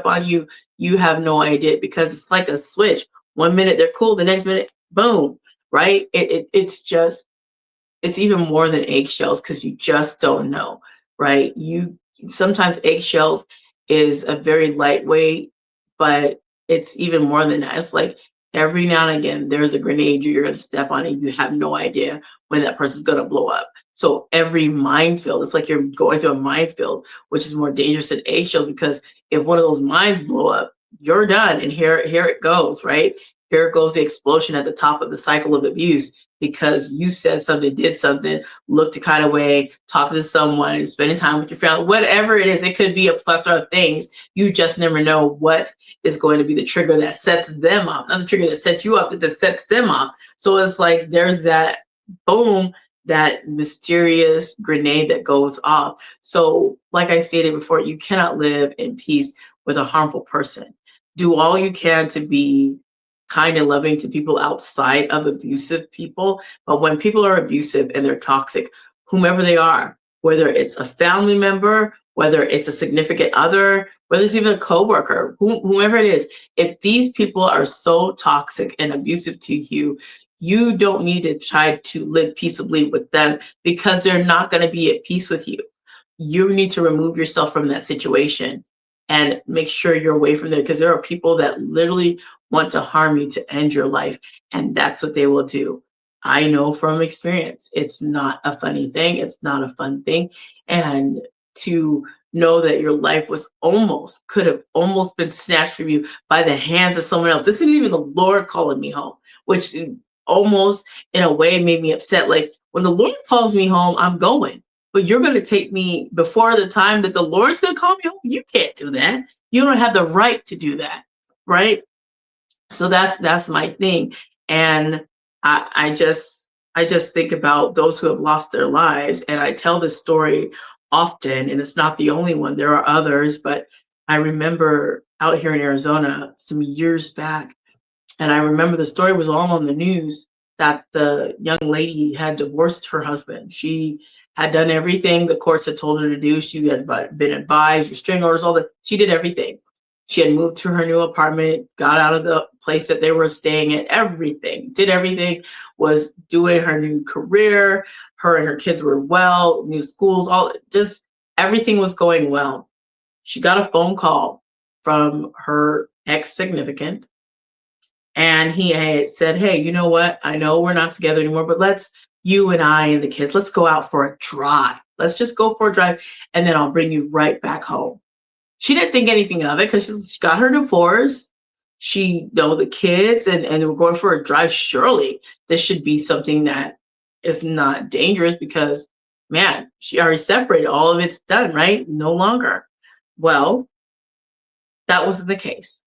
on you, you have no idea because it's like a switch. 1 minute they're cool, the next minute, boom, right? It's just it's even more than eggshells because you just don't know, right? You sometimes eggshells is a very lightweight, but it's even more than that. It's like every now and again there's a grenade you're going to step on and you have no idea when that person's going to blow up. So every minefield, it's like you're going through a minefield, which is more dangerous than eggshells because if one of those mines blow up, you're done. And here it goes, right? Here goes the explosion at the top of the cycle of abuse because you said something, did something, looked a kind of way, talking to someone, spending time with your family, whatever it is. It could be a plethora of things. You just never know what is going to be the trigger that sets them up, not the trigger that sets you up, that sets them up. So it's like there's that boom, that mysterious grenade that goes off. So, like I stated before, you cannot live in peace with a harmful person. Do all you can to be kind and loving to people outside of abusive people. But when people are abusive and they're toxic, whomever they are, whether it's a family member, whether it's a significant other, whether it's even a coworker, whomever it is, if these people are so toxic and abusive to you, you don't need to try to live peaceably with them because they're not going to be at peace with you. You need to remove yourself from that situation and make sure you're away from there because there are people that literally want to harm you to end your life. And that's what they will do. I know from experience, it's not a funny thing. It's not a fun thing. And to know that your life could have almost been snatched from you by the hands of someone else. This isn't even the Lord calling me home, which almost in a way made me upset. Like when the Lord calls me home, I'm going. But you're going to take me before the time that the Lord's going to call me home. You can't do that. You don't have the right to do that, right? So that's my thing. And I just think about those who have lost their lives, and I tell this story often, and it's not the only one. There are others, but I remember out here in Arizona some years back, and I remember the story was all on the news that the young lady had divorced her husband. She had done everything the courts had told her to do. She had been advised, restraining orders, all that. She did everything. She had moved to her new apartment, got out of the place that they were staying at, everything, did everything, was doing her new career. Her and her kids were well, new schools, all just everything was going well. She got a phone call from her ex-significant, and he had said, hey, you know what? I know we're not together anymore, but you and I and the kids, let's go out for a drive. Let's just go for a drive, and then I'll bring you right back home. She didn't think anything of it because she got her divorce. She know the kids and we're going for a drive. Surely this should be something that is not dangerous because, man, she already separated. All of it's done, right? No longer. Well, that wasn't the case.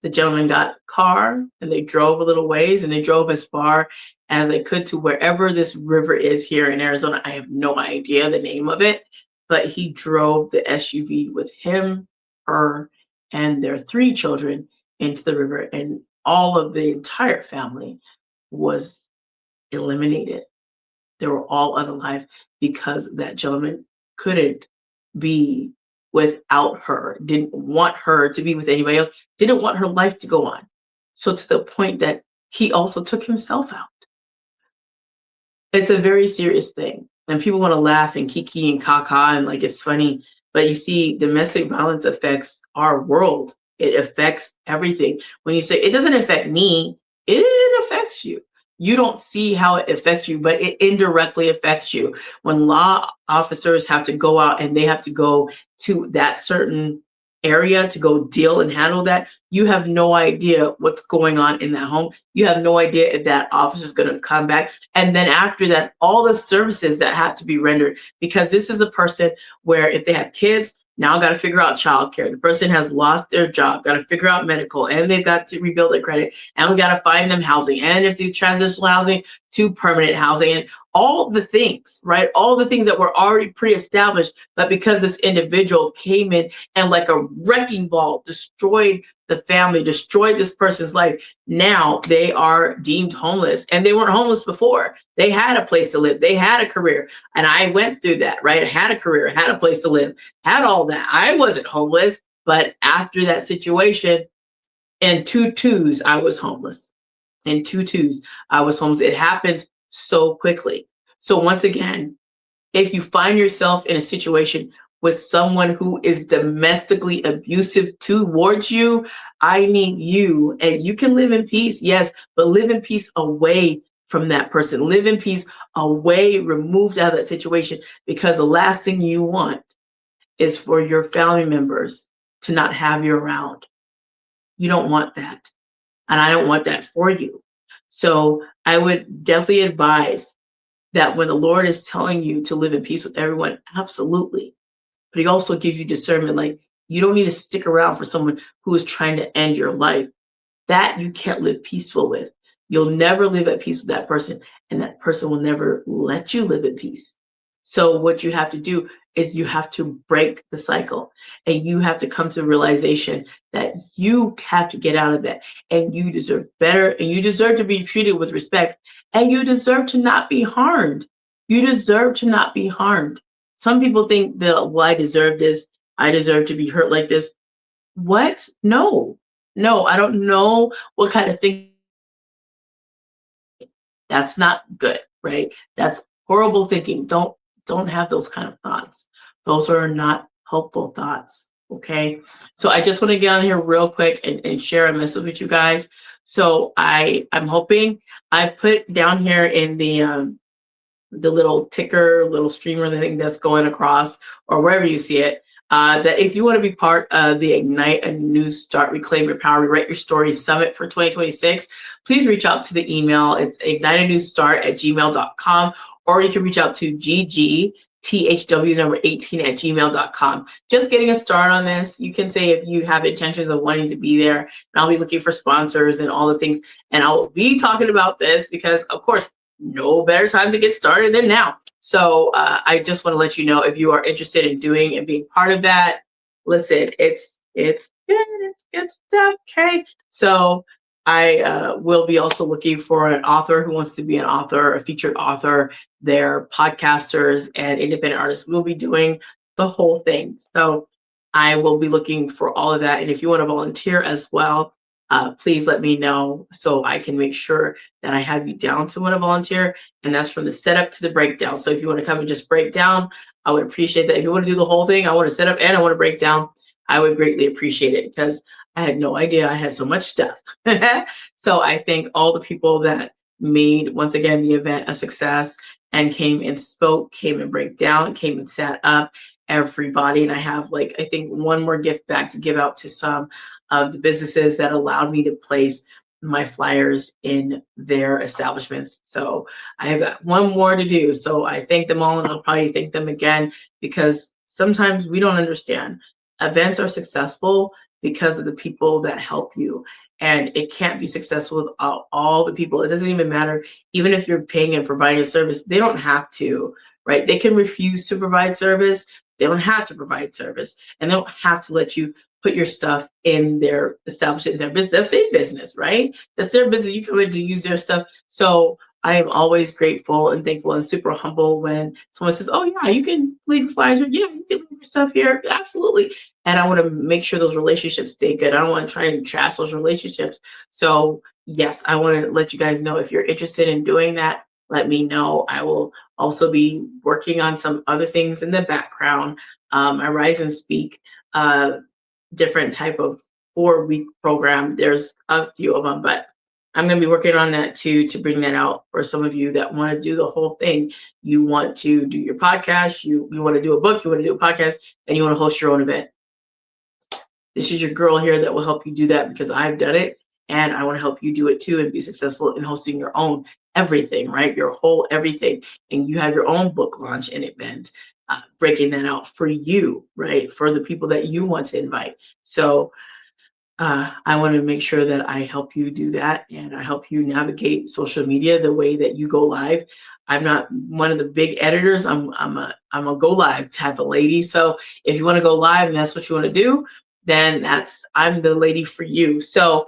The gentleman got a car and they drove a little ways and they drove as far as they could to wherever this river is here in Arizona. I have no idea the name of it, but he drove the SUV with him, her, and their 3 children into the river, and all of the entire family was eliminated. They were all unalive because that gentleman couldn't be without her, didn't want her to be with anybody else, didn't want her life to go on. So to the point that he also took himself out. It's a very serious thing. And people want to laugh and kiki and caca and like it's funny. But you see, domestic violence affects our world. It affects everything. When you say it doesn't affect me, it affects you. You don't see how it affects you, but it indirectly affects you. When law officers have to go out and they have to go to that certain area to go deal and handle that, you have no idea what's going on in that home. You have no idea if that officer is going to come back. And then after that, all the services that have to be rendered, because this is a person where if they have kids, now got to figure out childcare. The person has lost their job, got to figure out medical, and they've got to rebuild their credit, and we got to find them housing. And if they transitional housing to permanent housing, and all the things, right? All the things that were already pre-established, but because this individual came in and like a wrecking ball destroyed the family, destroyed this person's life, now they are deemed homeless. And they weren't homeless before. They had a place to live. They had a career. And I went through that, right? I had a career, had a place to live, had all that. I wasn't homeless. But after that situation, in two twos, I was homeless. In two twos, I was homeless. It happens so quickly. So once again, if you find yourself in a situation with someone who is domestically abusive towards you, I need you, and you can live in peace, yes, but live in peace away from that person. Live in peace away, removed out of that situation, because the last thing you want is for your family members to not have you around. You don't want that. And I don't want that for you. So I would definitely advise that when the Lord is telling you to live in peace with everyone, absolutely. But he also gives you discernment. Like, you don't need to stick around for someone who is trying to end your life. That you can't live peaceful with. You'll never live at peace with that person, and that person will never let you live at peace. So what you have to do is you have to break the cycle, and you have to come to the realization that you have to get out of that, and you deserve better, and you deserve to be treated with respect, and you deserve to not be harmed. You deserve to not be harmed. Some people think that, well, I deserve this. I deserve to be hurt like this. What? No, no, I don't know what kind of thing. That's not good, right? That's horrible thinking. Don't have those kind of thoughts. Those are not helpful thoughts. Okay. So I just want to get on here real quick and share a message with you guys. So I'm hoping I put down here in the little ticker, little streamer, the thing that's going across, or wherever you see it, that if you want to be part of the Ignite a New Start, Reclaim Your Power, Rewrite Your Story Summit for 2026, please reach out to the email. It's igniteanewstart@gmail.com, or you can reach out to ggthw18@gmail.com. Just getting a start on this. You can say if you have intentions of wanting to be there, and I'll be looking for sponsors and all the things. And I'll be talking about this because, of course, no better time to get started than now. So I just want to let you know, if you are interested in doing and being part of that, listen, it's good, it's good stuff. Okay, so I will be also looking for an author who wants to be an author, a featured author. They're podcasters and independent artists. We'll be doing the whole thing. So I will be looking for all of that. And if you want to volunteer as well, please let me know so I can make sure that I have you down to want to volunteer. And that's from the setup to the breakdown. So if you want to come and just break down, I would appreciate that. If you want to do the whole thing, I want to set up and I want to break down, I would greatly appreciate it, because I had no idea I had so much stuff. So I thank all the people that made, once again, the event a success and came and spoke, came and break down, came and sat up, everybody. And I have, like, I think one more gift bag to give out to some of the businesses that allowed me to place my flyers in their establishments. So I have got one more to do. So I thank them all, and I'll probably thank them again, because sometimes we don't understand. Events are successful because of the people that help you. And it can't be successful without all the people. It doesn't even matter, even if you're paying and providing a service, they don't have to, right? They can refuse to provide service. They don't have to provide service, and they don't have to let you put your stuff in their establishment, their business. That's their business, right? That's their business. You come in to use their stuff. So I am always grateful and thankful and super humble when someone says, "Oh yeah, you can leave flyers, or yeah, you can leave your stuff here." Absolutely. And I want to make sure those relationships stay good. I don't want to try and trash those relationships. So yes, I want to let you guys know, if you're interested in doing that, let me know. I will also be working on some other things in the background. I Rise and Speak, different type of 4-week program. There's a few of them, but I'm going to be working on that too, to bring that out for some of you that want to do the whole thing. You want to do your podcast, you want to do a book, you want to do a podcast, and you want to host your own event. This is your girl here that will help you do that, because I've done it and I want to help you do it too and be successful in hosting your own everything, right? Your whole everything. And you have your own book launch and event, breaking that out for you, right? For the people that you want to invite. So I want to make sure that I help you do that, and I help you navigate social media the way that you go live. I'm not one of the big editors. I'm a go live type of lady. So if you want to go live and that's what you want to do, then I'm the lady for you. So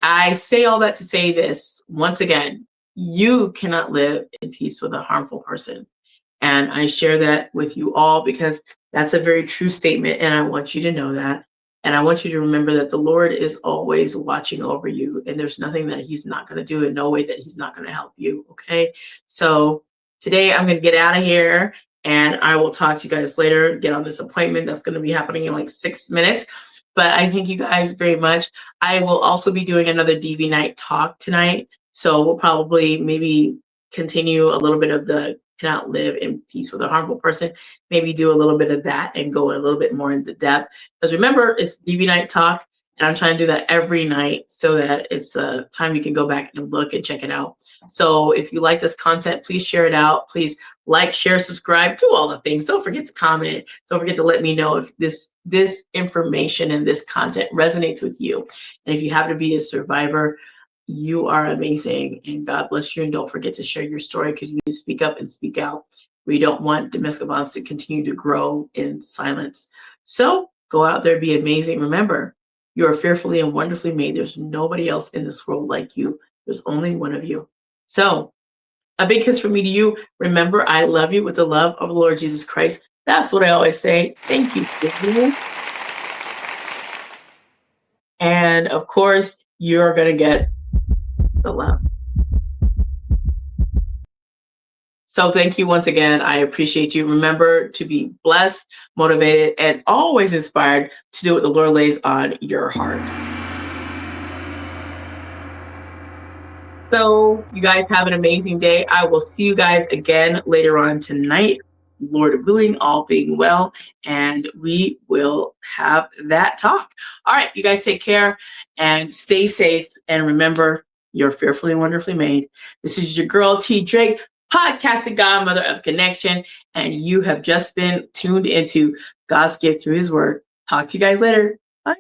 I say all that to say this once again: you cannot live in peace with a harmful person. And I share that with you all because that's a very true statement, and I want you to know that. And I want you to remember that the Lord is always watching over you, and there's nothing that He's not going to do, and no way that He's not going to help you. Okay. So today I'm going to get out of here, and I will talk to you guys later. Get on this appointment that's going to be happening in like 6 minutes. But I thank you guys very much. I will also be doing another DV night talk tonight. So we'll probably maybe continue a little bit of the cannot live in peace with a harmful person, maybe do a little bit of that and go a little bit more into depth. Because remember, it's DV night talk, and I'm trying to do that every night so that it's a time you can go back and look and check it out. So if you like this content, please share it out. Please like, share, subscribe, do all the things. Don't forget to comment. Don't forget to let me know if this information and this content resonates with you. And if you happen to be a survivor, you are amazing, and God bless you. And don't forget to share your story, because you need to speak up and speak out. We don't want domestic violence to continue to grow in silence. So go out there, be amazing. Remember, you are fearfully and wonderfully made. There's nobody else in this world like you. There's only one of you. So a big kiss from me to you. Remember, I love you with the love of the Lord Jesus Christ. That's what I always say. Thank you. And of course, you're going to get the love. So thank you once again. I appreciate you. Remember to be blessed, motivated, and always inspired to do what the Lord lays on your heart. So you guys have an amazing day. I will see you guys again later on tonight, Lord willing, all being well, and we will have that talk. All right, you guys take care and stay safe. And remember, you're fearfully and wonderfully made. This is your girl, T. Drake, podcasting godmother of connection, and you have just been tuned into God's gift through His word. Talk to you guys later. Bye.